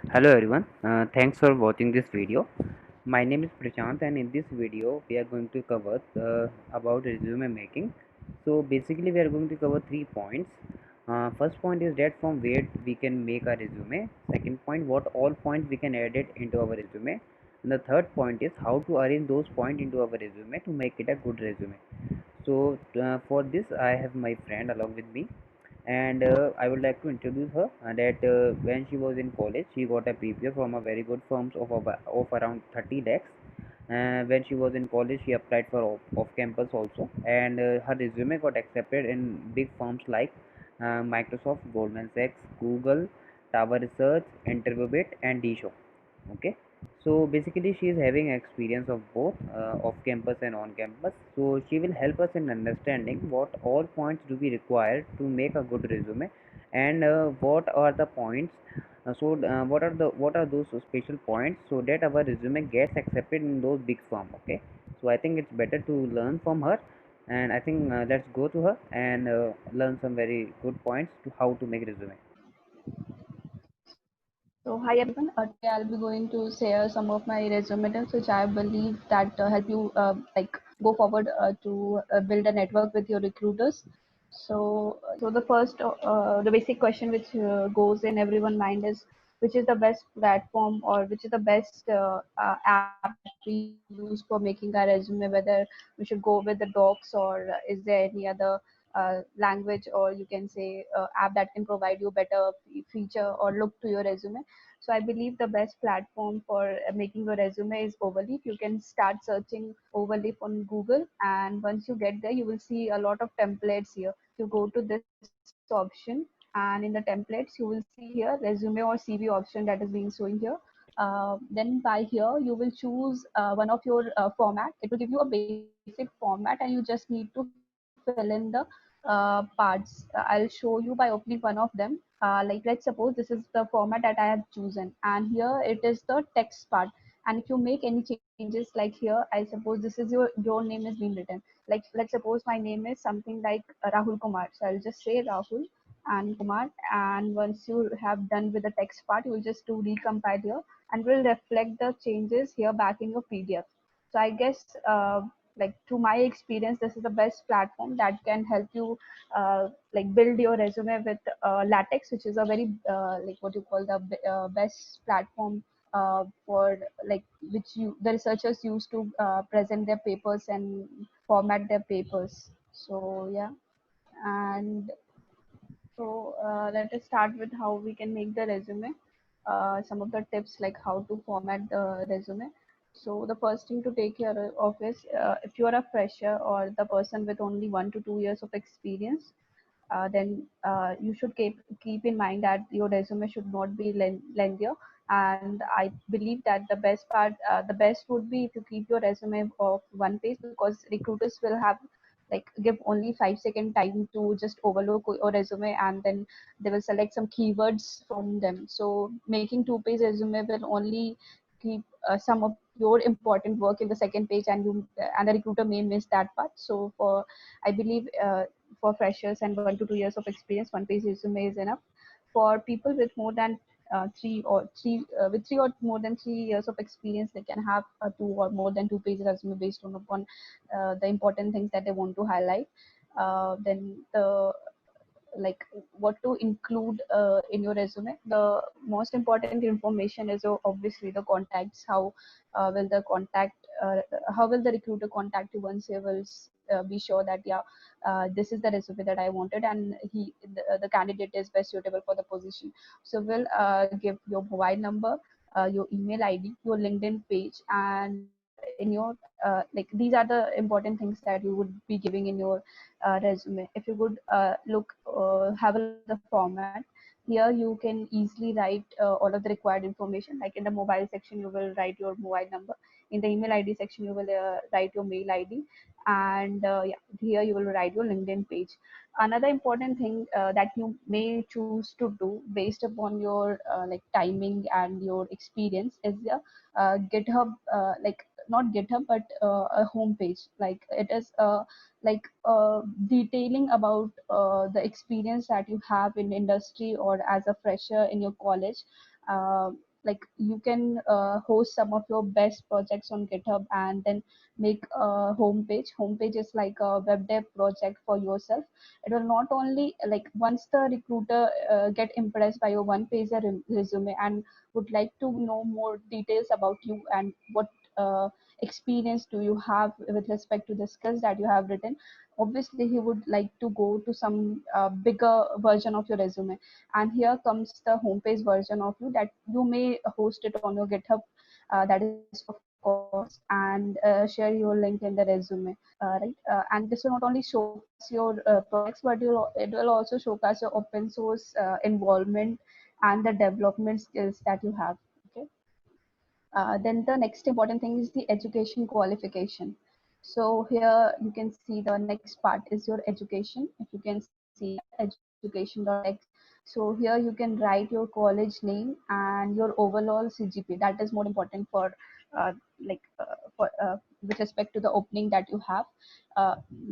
Hello everyone, thanks for watching this video. My name is Prashant and in this video we are going to cover about resume making. So basically we are going to cover 3 points. First point is that from where we can make a resume. Second point, what all points we can add it into our resume. And the third point is how to arrange those points into our resume to make it a good resume. So for this I have my friend along with me, and I would like to introduce her. That when she was in college, she got a PPO from a very good firms of around 30 lakhs. When she was in college, she applied for off campus also, and her resume got accepted in big firms like Microsoft, Goldman Sachs, Google, Tower Research, InterviewBit, and DShow. Okay, so basically she is having experience of both off campus and on campus, so she will help us in understanding what all points do we require to make a good resume, and what are the points, what are those special points so that our resume gets accepted in those big firm. Okay, so I think it's better to learn from her, and I think let's go to her and learn some very good points to how to make resume. So hi everyone. Today I'll be going to share some of my resume tips, which I believe that help you like go forward to build a network with your recruiters. So the first, the basic question which goes in everyone's mind is which is the best platform or which is the best app that we use for making our resume, whether we should go with the docs or is there any other language, or you can say app that can provide you better feature or look to your resume. So I believe the best platform for making your resume is Overleaf. You can start searching Overleaf on Google, and once you get there, you will see a lot of templates here. You go to this option, and in the templates, you will see here resume or CV option that is being showing here. Then by here, you will choose one of your format. It will give you a basic format, and you just need to fill in the parts. I'll show you by opening one of them. Like let's suppose this is the format that I have chosen, and here it is the text part. And if you make any changes, like here I suppose this is your name is being written. Like let's suppose my name is something like Rahul Kumar, so I'll just say Rahul and Kumar. And once you have done with the text part, you will just do recompile here, and will reflect the changes here back in your PDF. So I guess like through my experience, this is the best platform that can help you like build your resume with latex, which is a very like what you call the best platform for like which you the researchers use to present their papers and format their papers. So yeah. And so let us start with how we can make the resume. Some of the tips like how to format the resume. So the first thing to take care of is if you are a fresher or the person with only 1 to 2 years of experience, then you should keep in mind that your resume should not be lengthier. And I believe that the best would be if you keep your resume of one page, because recruiters will have like give only 5 second time to just overlook your resume, and then they will select some keywords from them. So making two-page resume will only keep some of your important work in the second page, and the recruiter may miss that part. So for I believe for freshers and 1 to 2 years of experience, one page resume is enough. For people with more than three or more than 3 years of experience, they can have a two or more than two-page resume based on upon the important things that they want to highlight. Then the like what to include in your resume. The most important information is obviously the contacts. Will the contact how will the recruiter contact you once he will be sure that yeah, this is the resume that I wanted, and the candidate is best suitable for the position. So we'll give your mobile number, your email ID, your LinkedIn page, and in your like these are the important things that you would be giving in your resume. If you would have a look at the format, here you can easily write all of the required information. Like in the mobile section, you will write your mobile number. In the email ID section, you will write your mail ID, and yeah, here you will write your LinkedIn page. Another important thing that you may choose to do based upon your like timing and your experience is the GitHub, like not GitHub, but a homepage. Like it is like detailing about the experience that you have in industry or as a fresher in your college. like you can host some of your best projects on GitHub and then make a homepage. Homepage is like a web dev project for yourself. It will not only like once the recruiter get impressed by your one page resume and would like to know more details about you and what experience do you have with respect to the skills that you have written, obviously he would like to go to some bigger version of your resume. And here comes the homepage version of you that you may host it on your GitHub, that is of course, and share your link in the resume, right? And this will not only showcase your projects, but it will also showcase your open source involvement and the development skills that you have. Okay. Then the next important thing is the education qualification. So here you can see the next part is your education. If you can see that education.x. So here you can write your college name and your overall CGPA. That is more important for like for with respect to the opening that you have.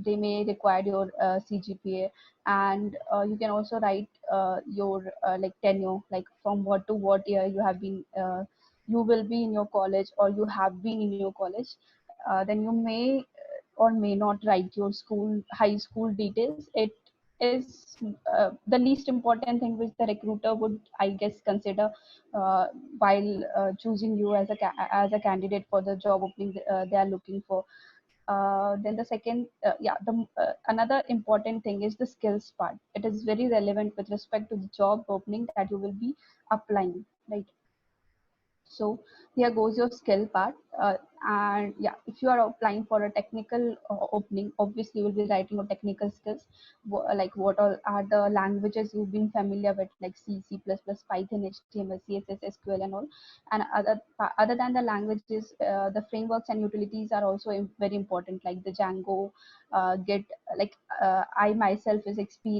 They may require your CGPA, and you can also write your like tenure, like from what to what year you will be in your college or you have been in your college. Then you may or may not write your high school details. It is the least important thing which the recruiter would, I guess, consider while choosing you as as a candidate for the job opening they are looking for. Then the second, the another important thing is the skills part. It is very relevant with respect to the job opening that you will be applying, right? So here goes your skill part. And yeah, if you are applying for a technical opening, obviously you will be writing your technical skills, like what all are the languages you've been familiar with, like C, C++, Python, HTML, CSS, SQL, and all. And other than the languages, the frameworks and utilities are also very important, like the Django, Git. Like I myself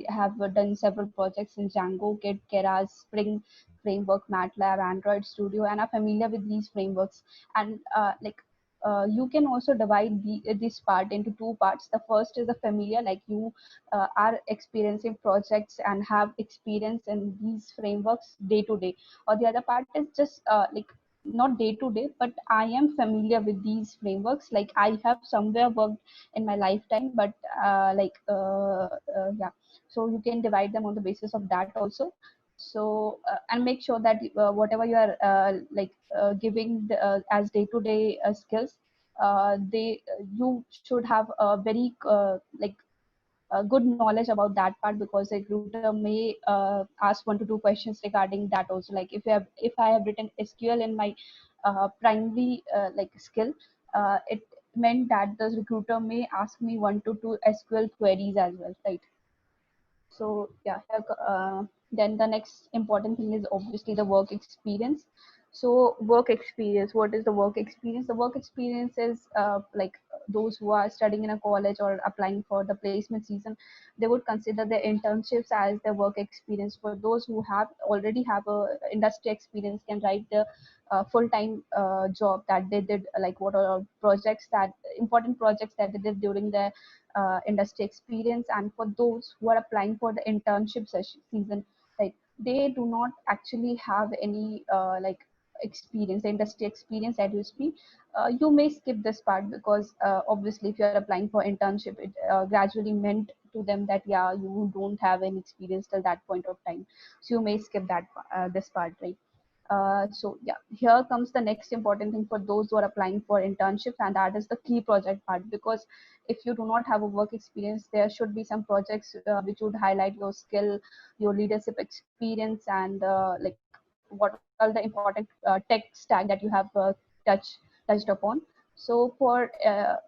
have done several projects in Django, Git, Keras, Spring framework, MATLAB, Android Studio, and are familiar with these frameworks. And you can also divide this part into two parts. The first is the familiar, like you are experiencing projects and have experience in these frameworks day to day. Or the other part is just like not day to day, but I am familiar with these frameworks. Like I have somewhere worked in my lifetime, but yeah. So you can divide them on the basis of that also. So and make sure that whatever you are giving as day to day skills, they you should have a very good knowledge about that part, because the recruiter may ask 1 to 2 questions regarding that also. Like if I have written SQL in my primary skill, it meant that the recruiter may ask me 1 to 2 SQL queries as well, right? So yeah, then the next important thing is obviously the work experience. So work experience, what is the work experience? The work experience is those who are studying in a college or applying for the placement season, they would consider their internships as their work experience. For those who have already have a industry experience, can write the full-time job that they did, like what are projects that important projects that they did during their industry experience. And for those who are applying for the internship season, like they do not actually have any experience, the industry experience at USP. You may skip this part, because obviously if you are applying for internship, it gradually meant to them that yeah, you don't have any experience till that point of time, so you may skip that this part, right? So yeah, here comes the next important thing for those who are applying for internships, and that is the key project part. Because if you do not have a work experience, there should be some projects which would highlight your skill, your leadership experience, and what all the important tech stack that you have touched upon. So for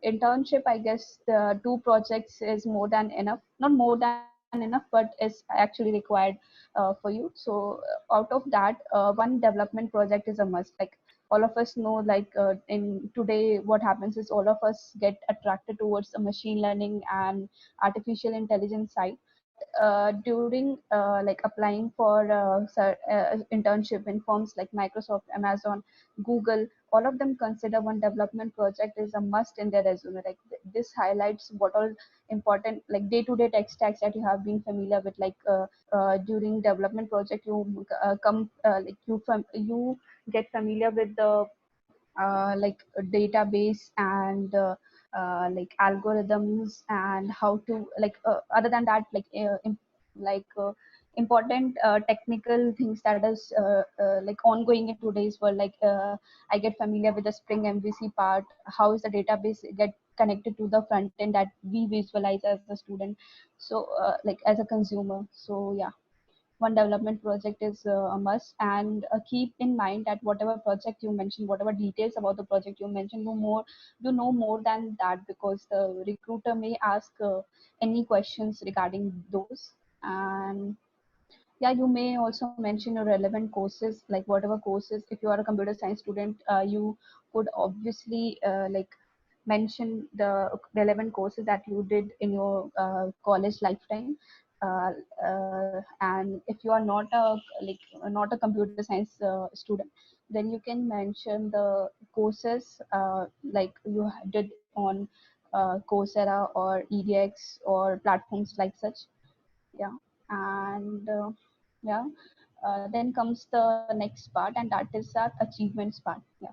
internship, I guess the 2 projects is more than enough. Not more than enough, but is actually required for you. So out of that, one development project is a must. Like all of us know, like in today what happens is all of us get attracted towards the machine learning and artificial intelligence side. But during like applying for internship in firms like Microsoft, Amazon, Google, all of them consider one development project is a must in their resume. Like this highlights what all important like day-to-day tech stacks that you have been familiar with. Like during development project, you come like you get familiar with the like a database and like algorithms and how to like other than that like important technical things that is like ongoing in today's world, like I get familiar with the Spring MVC part, how is the database get connected to the front end that we visualize as a student, so like as a consumer. So yeah, one development project is a must, and keep in mind that whatever project you mention, whatever details about the project you mention, you know more than that, because the recruiter may ask any questions regarding those. And yeah, you may also mention your relevant courses, like whatever courses, if you are a computer science student, you could obviously like mention the relevant courses that you did in your college lifetime. uh, and if you are not a like not a computer science student, then you can mention the courses like you did on Coursera or edX or platforms like such. Yeah. And yeah, then comes the next part, and that is our achievements part. Yeah.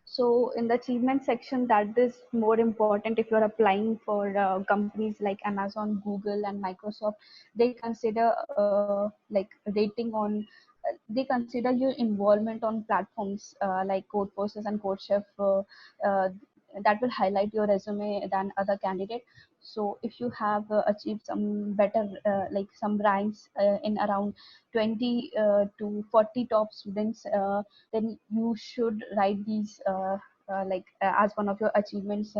So in the achievement section, that is more important if you're applying for companies like Amazon, Google, and Microsoft. They consider like rating on, they consider your involvement on platforms like Codeforces and CodeChef. Uh, that will highlight your resume than other candidate. So if you have achieved some better like some ranks in around 20 to 40 top students, then you should write these as one of your achievements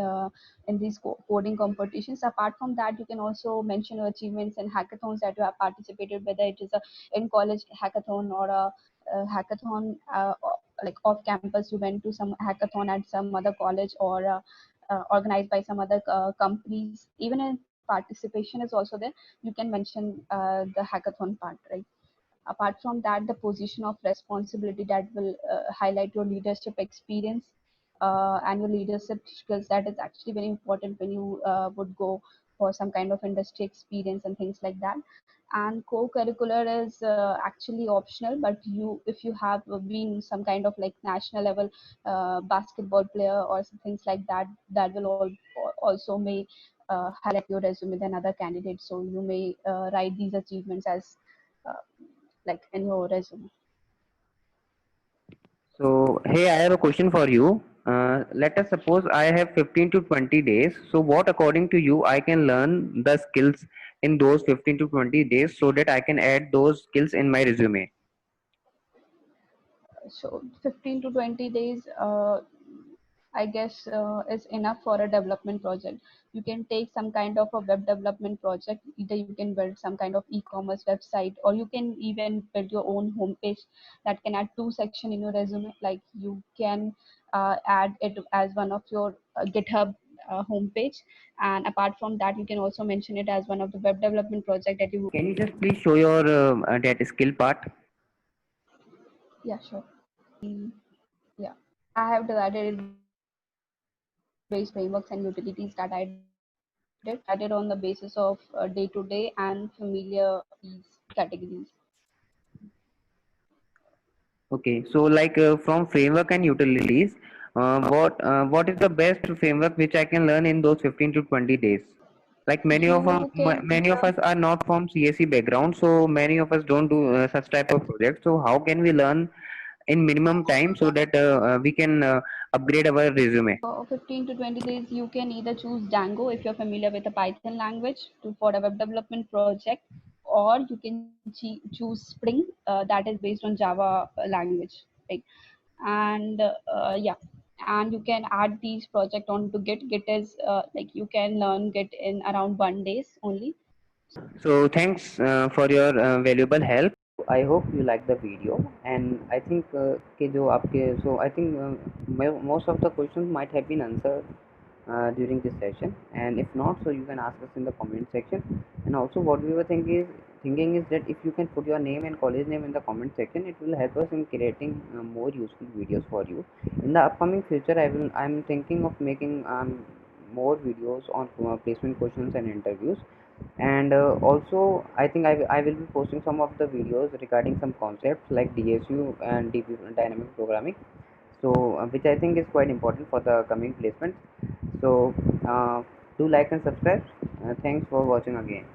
in these coding competitions. Apart from that, you can also mention your achievements in hackathons that you have participated, whether it is a in college hackathon or a hackathon like off campus, you went to some hackathon at some other college, or organized by some other companies. Even if participation is also there, you can mention the hackathon part, right? Apart from that, the position of responsibility that will highlight your leadership experience and your leadership skills. That is actually very important when you would go for some kind of industry experience and things like that. And co-curricular is actually optional, but you, if you have been some kind of like national level basketball player or some things like that, that will also may highlight your resume than other candidates. So you may write these achievements as uh, like in your resume. So, hey, I have a question for you. Let us suppose I have 15 to 20 days. So, what according to you I can learn the skills in those 15 to 20 days so that I can add those skills in my resume? So 15 to 20 days, I guess, is enough for a development project. You can take some kind of a web development project. Either you can build some kind of e-commerce website, or you can even build your own homepage that can add two sections in your resume. Like you can add it as one of your GitHub homepage, and apart from that, you can also mention it as one of the web development project that you. Can you just please show your that skill part? Yeah, sure. Yeah, I have divided it based on various frameworks and utilities that I did. I did on the basis of day-to-day and familiar these categories. Okay, so like from framework and utilities, what is the best framework which I can learn in those 15 to 20 days? Like You can many of us are not from CSE background, so many of us don't do such type of projects. So how can we learn in minimum time so that we can upgrade our resume? 15 to 20 days, you can either choose Django if you're familiar with the Python language for a web development project, or you can choose Spring that is based on Java language, right? And yeah, and you can add these project onto Git. Git is like you can learn Git in around 1 days only. So thanks for your valuable help. I hope you like the video, and I think कि जो आपके so I think most of the questions might have been answered during this session, and if not, so you can ask us in the comment section. And also, what we were thinking is that if you can put your name and college name in the comment section, it will help us in creating more useful videos for you. In the upcoming future, I'm thinking of making more videos on placement questions and interviews. And also I think I will be posting some of the videos regarding some concepts like DSU and dynamic programming, so which I think is quite important for the coming placements. So uh, do like and subscribe. Thanks for watching again.